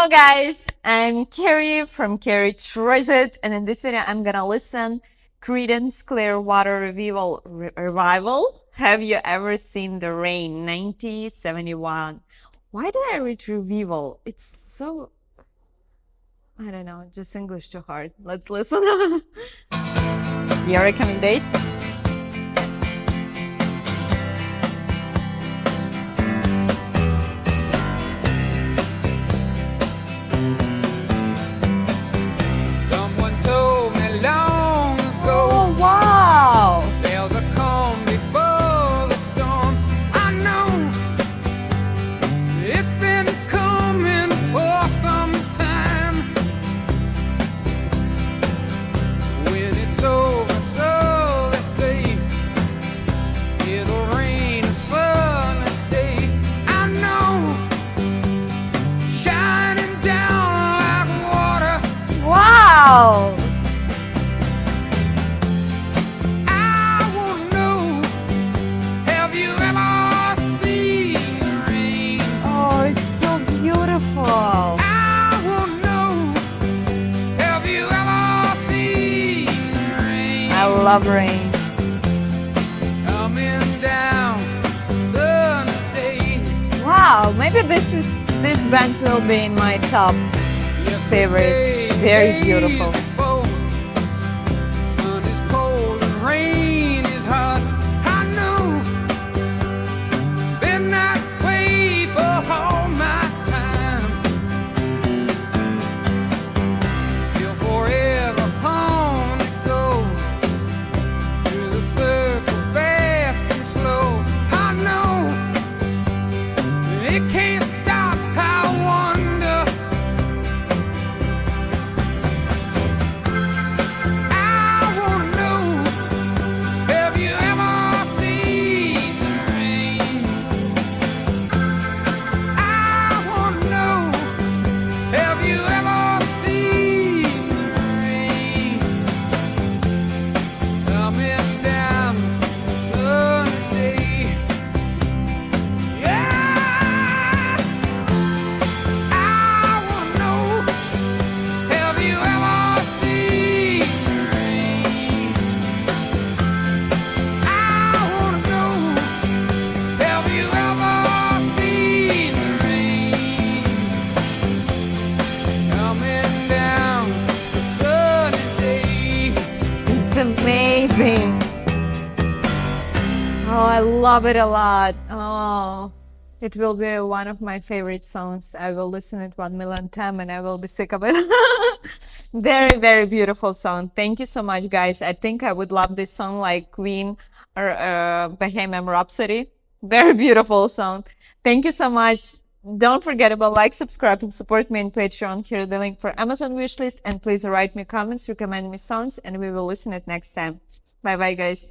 Hello guys, I'm Carrie from Carrie Tries It, and in this video I'm gonna listen Creedence Clearwater Revival. Have you ever seen the rain? 1971. Why did I read revival? It's so, I don't know, just English too hard. Let's listen. Your recommendation? Someone told me long ago, Oh wow! there's a calm before the storm. I know it's been coming for some time. When it's over, so they say, it'll rain a sunny day. I know, shining down like water. Wow! I wanna know, have you ever seen the rain? Oh, it's so beautiful. I wanna know, have you ever seen the rain? I love rain. Coming down sunny day. Wow, maybe this band will be in my top favorite. Very beautiful. Sun is cold and rain is hot. I know, been that way for all my time. Till forever on it goes, through the circle fast and slow. I know, it can't stop. I wonder, I wanna know, have you ever seen the rain? I wanna know, have you ever seen the rain? Coming down sunny day. Yeah, I wanna know, have you ever seen the rain? I wanna know, have you ever seen the rain? Coming down sunny day. It's amazing. Oh, I love it a lot. Oh, it will be one of my favorite songs. I will listen it 1 million times and I will be sick of it. Very, very beautiful song. Thank you so much, guys. I think I would love this song like Queen or Bohemian Rhapsody. Very beautiful song. Thank you so much. Don't forget about like, subscribe, and support me on Patreon. Here is the link for Amazon wishlist. And please write me comments, recommend me songs, and we will listen it next time. Bye bye, guys.